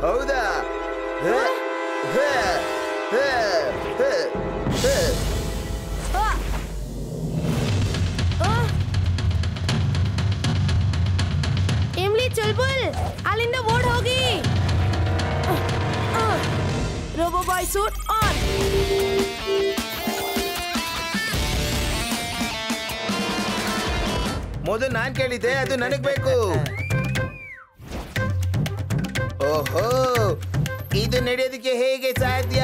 ಹೌದಾ? ಇಮ್ಲಿ ಚುಲ್ಬುಲ್ ಅಲ್ಲಿಂದ ಓಡ್ ಹೋಗಿ. Robo boy suit on. ಮೊದಲು ನಾನ್ ಕೇಳಿದ್ದೆ, ಅದು ನನಗ್ ಬೇಕು. ಓಹೋ, ಇದು ನಡೆಯೋದಕ್ಕೆ ಹೇಗೆ ಸಾಧ್ಯ?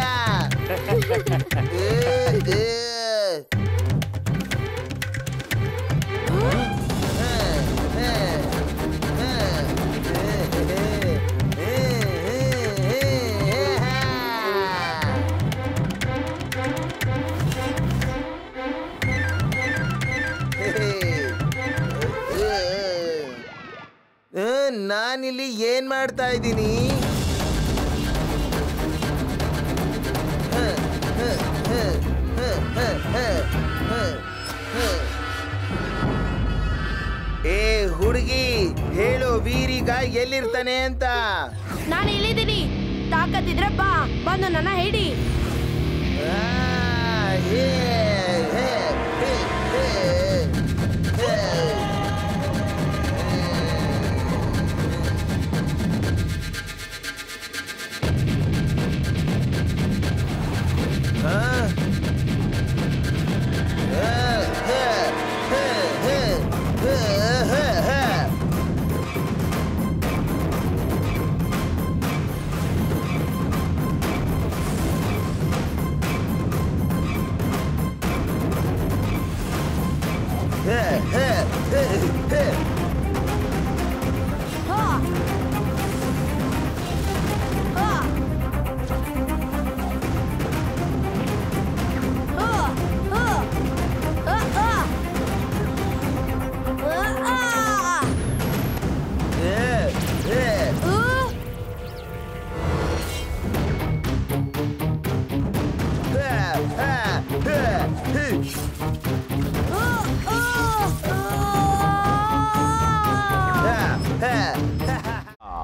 ನಾನಿಲ್ಲಿ ಏನ್ ಮಾಡ್ತಾ ಇದ್ದೀನಿ? ಏ ಹುಡುಗಿ, ಹೇಳು ವೀರೀಗ ಎಲ್ಲಿರ್ತಾನೆ ಅಂತ. ನಾನು ಇಲ್ಲಿದ್ದೀನಿ. ತಾಕತ್ತಿದ್ರೆ ಬಾ, ಬಂದು ನನ್ನ ಹಿಡಿ.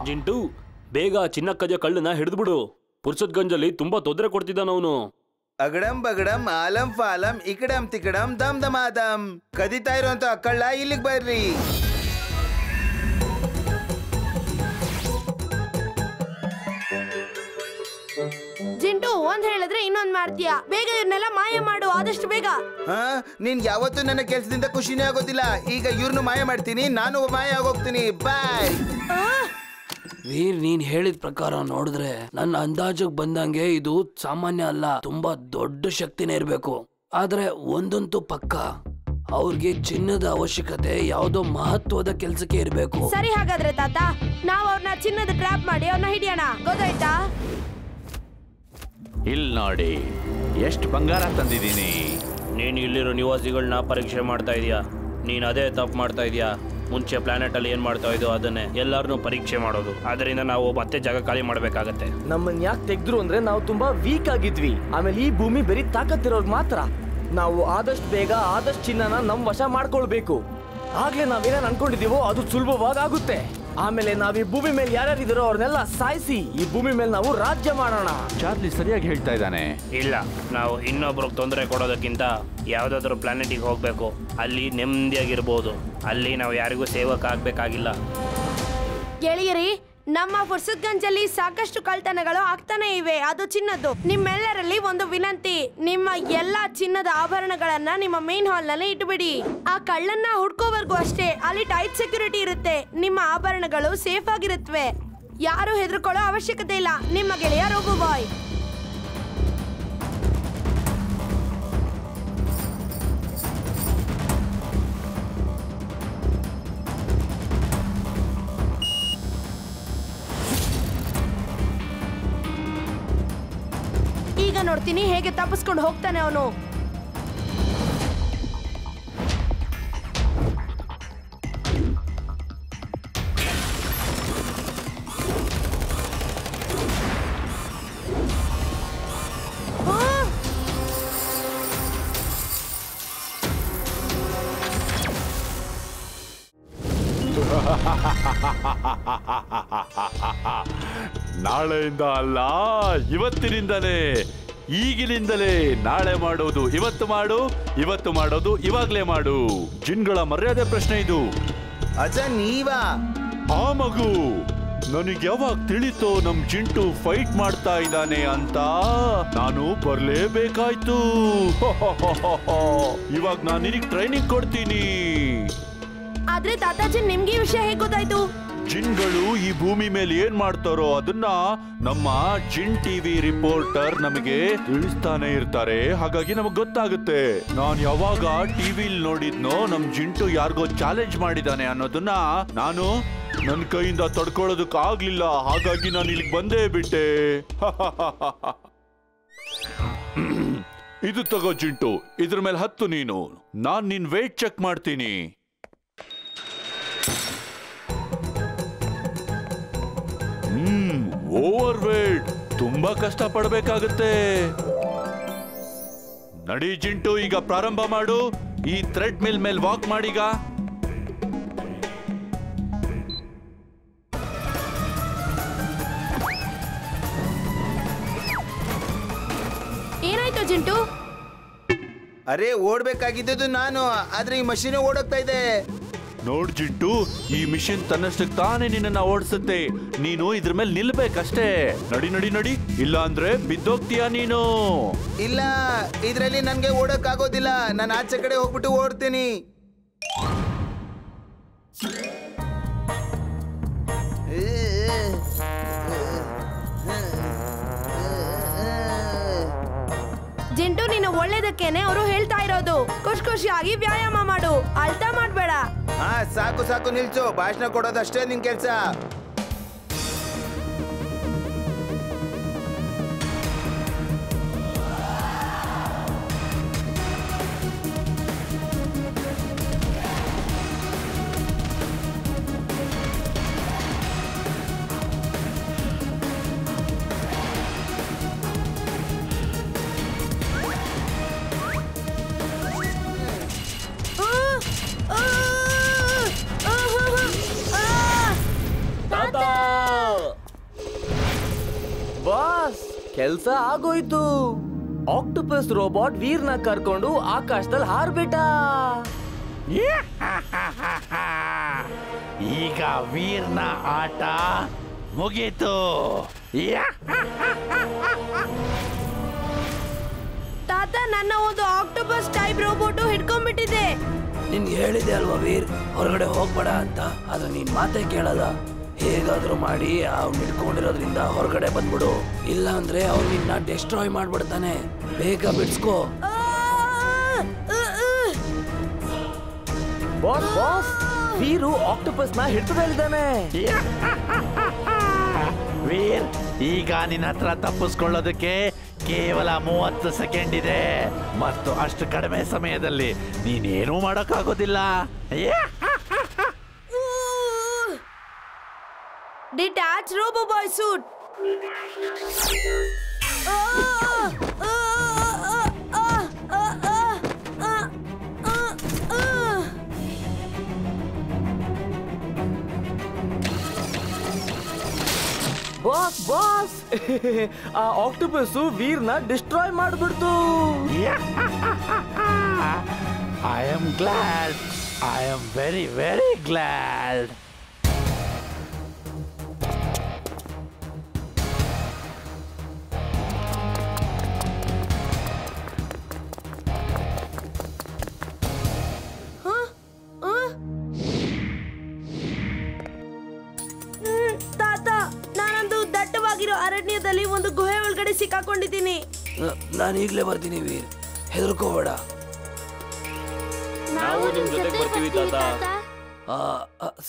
ಜಿಂಟು, ಬೇಗ ಚಿನ್ನಕ್ಕಜ ಕಳ್ಳನ ಹಿಡಿದ್ಬಿಡು. ಪುರ್ಸತ್ಗಂಜಲ್ಲಿ ತುಂಬಾ ತೊಂದರೆ ಕೊಡ್ತಿದ್ದಾನವನು. ಅಗಡಂ ಬಗಡಂ ಆಲಂ ಫಾಲಂ ಇಕಡಂ ತಿಕಡಂ ದಮ್ ದಮಾದಂ. ಕದಿತಾ ಇರುವಂತ ಕಳ್ಳ ಇಲ್ಲಿಗೆ ಬರ್ರಿ. ಜಿಂಟು, ಒಂದ್ ಹೇಳಿದ್ರೆ ಇನ್ನೊಂದ್ ಮಾಡ್ತೀಯ. ಬೇಗ ಇವ್ರನ್ನೆಲ್ಲ ಮಾಯ ಮಾಡು, ಆದಷ್ಟು ಬೇಗ. ನೀನ್ ಯಾವತ್ತೂ ನನ್ನ ಕೆಲ್ಸದಿಂದ ಖುಷಿನೇ ಆಗೋದಿಲ್ಲ. ಈಗ ಇವ್ರನ್ನು ಮಾಯ ಮಾಡ್ತೀನಿ, ನಾನು ಮಾಯ ಆಗೋಗ್ತೀನಿ. ಬಾಯ್. ವೀರ್, ನೀನ್ ಹೇಳಿದ ಪ್ರಕಾರ ನೋಡಿದ್ರೆ ನನ್ನ ಅಂದಾಜಿಗೆ ಬಂದಂಗೆ ಇದು ಸಾಮಾನ್ಯ ಅಲ್ಲ, ತುಂಬಾ ದೊಡ್ಡ ಶಕ್ತಿನೇ ಇರ್ಬೇಕು. ಆದ್ರೆ ಒಂದಂತೂ ಪಕ್ಕ, ಅವ್ರಿಗೆ ಚಿನ್ನದ ಅವಶ್ಯಕತೆ ಯಾವ್ದೋ ಮಹತ್ವದ ಕೆಲ್ಸಕ್ಕೆ ಇರ್ಬೇಕು. ಸರಿ, ಹಾಗಾದ್ರೆ ತಾತ, ನಾವ್ ಅವ್ರನ್ನ ಚಿನ್ನದ ಟ್ರ್ಯಾಪ್ ಮಾಡಿ ಅವ್ರನ್ನ ಹಿಡಿಯೋಣ. ಗೊತ್ತಾಯ್ತಾ? ಇಲ್ಲಿ ನೋಡಿ, ಎಷ್ಟು ಬಂಗಾರ ತಂದಿದ್ದೀನಿ. ನೀನು ಇಲ್ಲಿರೋ ನಿವಾಸಿಗಳನ್ನ ಪರೀಕ್ಷೆ ಮಾಡ್ತಾ ಇದೀಯಾ. ನೀನ್ ಅದೇ ತಪ್ಪು ಮಾಡ್ತಾ ಇದೀಯಾ. ಮುಂಚೆ ಪ್ಲಾನೆಟ್ ಅಲ್ಲಿ ಏನ್ ಮಾಡ್ತಾ ಇದ್ದೋ ಅದನ್ನೇ ಎಲ್ಲಾರನ್ನೂ ಪರೀಕ್ಷೆ ಮಾಡೋದು. ಅದರಿಂದ ನಾವು ಮತ್ತೆ ಜಾಗ ಖಾಲಿ ಮಾಡ್ಬೇಕಾಗತ್ತೆ. ನಮ್ಮನ್ನ ಯಾಕೆ ತೆಗೆದ್ರು ಅಂದ್ರೆ ನಾವು ತುಂಬಾ ವೀಕ್ ಆಗಿದ್ವಿ. ಆಮೇಲೆ ಈ ಭೂಮಿ ಬರೀ ತಾಕತ್ತಿರೋರ್ಗ್ ಮಾತ್ರ. ನಾವು ಆದಷ್ಟು ಬೇಗ ಆದಷ್ಟು ಚಿನ್ನನ ನಮ್ ವಶ ಮಾಡ್ಕೊಳ್ಬೇಕು. ಆಗ್ಲೇ ನಾವೇನೇನ್ ಅನ್ಕೊಂಡಿದೀವೋ ಅದು ಸುಲಭವಾಗಿ ಆಗುತ್ತೆ. ಆಮೇಲೆ ನಾವ್ ಈ ಭೂಮಿ ಮೇಲೆ ಯಾರ್ಯಾರಿದಾರೋ ಅವ್ರನ್ನೆಲ್ಲ ಸಾಯಿಸಿ ಈ ಭೂಮಿ ಮೇಲೆ ನಾವು ರಾಜ್ಯ ಮಾಡೋಣ. ಚಾರ್ಲಿ ಸರಿಯಾಗಿ ಹೇಳ್ತಾ ಇದ್ದಾನೆ. ಇಲ್ಲ, ನಾವು ಇನ್ನೊಬ್ರಿಗೆ ತೊಂದರೆ ಕೊಡೋದಕ್ಕಿಂತ ಯಾವ್ದಾದ್ರು ಪ್ಲಾನೆಟಿಗೆ ಹೋಗ್ಬೇಕು. ಅಲ್ಲಿ ನೆಮ್ಮದಿಯಾಗಿರ್ಬೋದು. ಅಲ್ಲಿ ನಾವು ಯಾರಿಗೂ ಸೇವಕ ಆಗ್ಬೇಕಾಗಿಲ್ಲ. ಗೆಳೆಯರಿ, ನಮ್ಮ ಫುರ್ಸತ್ಗಂಜಲ್ಲಿ ಸಾಕಷ್ಟು ಕಳ್ತನಗಳು ಆಗ್ತಾನೆ ಇವೆ. ಅದು ಚಿನ್ನದ್ದು. ನಿಮ್ಮೆಲ್ಲರಲ್ಲಿ ಒಂದು ವಿನಂತಿ, ನಿಮ್ಮ ಎಲ್ಲಾ ಚಿನ್ನದ ಆಭರಣಗಳನ್ನ ನಿಮ್ಮ ಮೇನ್ ಹಾಲ್ ನಲ್ಲಿ ಇಟ್ಬಿಡಿ. ಆ ಕಳ್ಳನ್ನ ಹುಡ್ಕೋವರೆಗೂ ಅಷ್ಟೇ ಅಲ್ಲಿ ಟೈಟ್ ಸೆಕ್ಯೂರಿಟಿ ಇರುತ್ತೆ. ನಿಮ್ಮ ಆಭರಣಗಳು ಸೇಫ್ ಆಗಿರುತ್ತವೆ. ಯಾರು ಹೆದರ್ಕೊಳ್ಳೋ ಅವಶ್ಯಕತೆ ಇಲ್ಲ. ನಿಮ್ಮ ಗೆಳೆಯ ರೋಬೋ ಬಾಯ್. ಈಗ ನೋಡ್ತೀನಿ ಹೇಗೆ ತಪ್ಪಿಸ್ಕೊಂಡು ಹೋಗ್ತಾನೆ ಅವನು. ನಾಳೆಯಿಂದ ಅಲ್ಲ, ಇವತ್ತಿನಿಂದಲೇ, ಈಗಿನಿಂದಲೇ. ನಾಳೆ ಮಾಡೋದು ಇವತ್ತು ಮಾಡು, ಇವತ್ತು ಮಾಡೋದು ಇವಾಗ್ಲೇ ಮಾಡು. ಜಿನ್ಗಳ ಮರ್ಯಾದೆ ಪ್ರಶ್ನೆ ಇದು. ಅಜ್ಜ ನೀವಾ? ಆ ಮಗು ನನಗೆ ಯಾವಾಗ ತಿಳಿತೋ ನಮ್ ಜಿಂಟು ಫೈಟ್ ಮಾಡ್ತಾ ಇದ್ದಾನೆ ಅಂತ ನಾನು ಬರ್ಲೇಬೇಕಾಯ್ತು. ಇವಾಗ ನಾನು ನಿನಗೆ ಟ್ರೈನಿಂಗ್ ಕೊಡ್ತೀನಿ. ಆದ್ರೆ ತಾತಾಜಿ ನಿಮ್ಗೆ ಈ ವಿಷಯ ಹೇಗೆ ಗೊತ್ತಾಯ್ತು? ಜಿನ್ಗಳು ಈ ಭೂಮಿ ಮೇಲೆ ಏನ್ ಮಾಡ್ತಾರೋ ಅದನ್ನ ನಮ್ಮ ಜಿನ್ ಟಿವಿ ರಿಪೋರ್ಟರ್ ನಮಗೆ ತಿಳಿಸ್ತಾನೆ ಇರ್ತಾರೆ. ಹಾಗಾಗಿ ನಮಗ್ ಗೊತ್ತಾಗುತ್ತೆ. ನಾನ್ ಯಾವಾಗ ಟಿವಿಲ್ ನೋಡಿದ್ನೋ ನಮ್ ಜಿಂಟು ಯಾರಿಗೋ ಚಾಲೆಂಜ್ ಮಾಡಿದಾನೆ ಅನ್ನೋದನ್ನ ನಾನು ನನ್ನ ಕೈಯಿಂದ ತಡ್ಕೊಳ್ಳೋದಕ್ ಆಗ್ಲಿಲ್ಲ. ಹಾಗಾಗಿ ನಾನು ಇಲ್ಲಿಗೆ ಬಂದೇ ಬಿಟ್ಟೆ. ಇದು ತಗೋ ಜಿಂಟು, ಇದ್ರ ಮೇಲೆ ಹತ್ತು ನೀನು. ನಾನ್ ನಿನ್ ವೇಟ್ ಚೆಕ್ ಮಾಡ್ತೀನಿ. ಓವರ್ ವೇಟ್, ತುಂಬಾ ಕಷ್ಟ ಪಡಬೇಕಾಗುತ್ತೆ. ನಡಿ ಜಿಂಟು, ಈಗ ಪ್ರಾರಂಭ ಮಾಡು. ಈ ಥ್ರೆಡ್ ಮಿಲ್ ಮೇಲೆ ವಾಕ್ ಮಾಡೀಗ. ಏನಾಯ್ತು ಜಿಂಟು? ಅರೆ ಓಡ್ಬೇಕಾಗಿದ್ದು ನಾನು, ಆದ್ರೆ ಈ ಮಷೀನ್ ಓಡೋಗ್ತಾ ಇದೆ. ನೋಡ್ ಜಿಂಟು, ಈ ಮಿಷಿನ್ ತನ್ನಷ್ಟಕ್ಕೆ ತಾನೇ ನಿನ್ನ ಓಡಿಸುತ್ತೆ. ನೀನು ಇದ್ರ ಮೇಲೆ ನಿಲ್ಬೇಕಷ್ಟೇ. ನಡಿ ನಡಿ ನಡಿ, ಇಲ್ಲ ಅಂದ್ರೆ ಬಿದ್ದೋಗ್ತೀಯಾ ನೀನು. ಇಲ್ಲ, ಇದ್ರಲ್ಲಿ ನನ್ಗೆ ಓಡಕ್ ಆಗೋದಿಲ್ಲ. ನಾನು ಆಚೆ ಕಡೆ ಹೋಗ್ಬಿಟ್ಟು ಓಡ್ತೀನಿ. ಜಿಂಟು, ನೀನು ಒಳ್ಳೇದಕ್ಕೇನೆ ಅವರು ಹೇಳ್ತಾ ಇರೋದು. ಖುಷಿಯಾಗಿ ವ್ಯಾಯಾಮ ಮಾಡು, ಅಳ್ತಾ ಮಾಡ್ಬೇಡ. ಹಾ, ಸಾಕು ಸಾಕು, ನಿಲ್ಸು. ಭಾಷಣ ಕೊಡೋದಷ್ಟೇ ನಿನ್ ಕೆಲ್ಸ. ಬಾಸ್, ಕೆಲ್ಸ ಆಗೋಯ್ತು. ಆಕ್ಟೋಪಸ್ ರೋಬೋಟ್ ವೀರ್ನ ಕರ್ಕೊಂಡು ಆಕಾಶದಲ್ಲಿ ಹಾರ್ಬಿಟ್ಟ. ಈಗ ವೀರ್ನ ಆಟ ಮುಗೀತು. ತಾತ, ನನ್ನ ಒಂದು ಆಕ್ಟೋಪಸ್ ಟೈಪ್ ರೋಬೋಟ್ ಹಿಡ್ಕೊಂಡ್ಬಿಟ್ಟಿದೆ. ನಿನ್ಗೆ ಹೇಳಿದೆ ಅಲ್ವಾ ವೀರ್, ಹೊರಗಡೆ ಹೋಗ್ಬೇಡ ಅಂತ. ಆದ್ರೆ ನೀನ್ ಮಾತೇ ಕೇಳಲ್ಲ. ಹೇಗಾದ್ರೂ ಮಾಡಿ ಅವ್ನು ಹಿಡ್ಕೊಂಡಿರೋದ್ರಿಂದ ಹೊರಗಡೆ ಬಂದ್ಬಿಡು, ಇಲ್ಲ ಅಂದ್ರೆ ಅವ್ನು ನಿನ್ನ ಡೆಸ್ಟ್ರಾಯ್ ಮಾಡ್ಬಿಡ್ತಾನೆ. ಬೇಗ ಬಿಡ್ಸ್ಕೋ. ಬಾಸ್ ಬಾಸ್, ವೀರು ಆಕ್ಟೋಪಸ್ ನ ಹಿಡಿದಿದ್ದಾನೆ. ವೀರ್, ಈಗ ನಿನ್ನ ಹತ್ರ ತಪ್ಪಿಸ್ಕೊಳ್ಳೋದಕ್ಕೆ ಕೇವಲ 30 ಸೆಕೆಂಡ್ ಇದೆ. ಮತ್ತು ಅಷ್ಟು ಕಡಿಮೆ ಸಮಯದಲ್ಲಿ ನೀನೇನೂ ಮಾಡೋಕ್ಕಾಗೋದಿಲ್ಲ. Detach robo boy suit. Boss boss, ಆ ಆಕ್ಟೋಪಸ್ ವೀರ್ನ ಡಿಸ್ಟ್ರಾಯ್ ಮಾಡ್ಬಿಡ್ತು. I am glad, I am very very glad. ತಾತ, ನಾನೊಂದು ದಟ್ಟವಾಗಿರೋ ಅರಣ್ಯದಲ್ಲಿ ಒಂದು ಗುಹೆ ಒಳಗಡೆ ಸಿಕ್ಕಾಕೊಂಡಿದ್ದೀನಿ. ನಾನು ಈಗ್ಲೇ ಬರ್ತೀನಿ ವೀರ್, ಹೆದರ್ಕೋಬೇಡ. ನಾವು ನಿಮ್ ಜೊತೆಗೆ ಬರ್ತೀವಿ ತಾತ.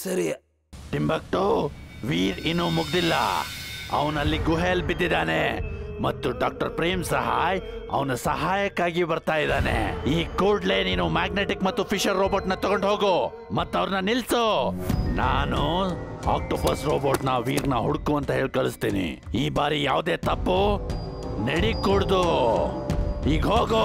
ಸರಿ. ಟಿಂಬಕ್ಟು, ವೀರ್ ಇನ್ನೂ ಮುಗ್ದಿಲ್ಲ. ಅವನಲ್ಲಿ ಗುಹೆಯಲ್ಲಿ ಬಿದ್ದಿದ್ದಾನೆ ಮತ್ತು ಡಾಕ್ಟರ್ ಪ್ರೇಮ್ ಸಹಾಯ್ ಅವನ ಸಹಾಯಕ್ಕಾಗಿ ಬರ್ತಾ ಇದ್ದಾನೆ. ಈ ಕೂಡ್ಲೆ ನೀನು ಮ್ಯಾಗ್ನೆಟಿಕ್ ಮತ್ತು ಫಿಶರ್ ರೋಬೋಟ್ ನ ತಗೊಂಡು ಹೋಗು ಮತ್ತು ಅವ್ರನ್ನ ನಿಲ್ಸು. ನಾನು ಆಕ್ಟೋಪಸ್ ರೋಬೋಟ್ ನ ವೀರ್ನ ಹುಡುಕು ಅಂತ ಹೇಳಿ ಕಳಿಸ್ತೀನಿ. ಈ ಬಾರಿ ಯಾವುದೇ ತಪ್ಪು ನಡಿ ಕೂಡ್ದು. ಈಗ ಹೋಗೋ.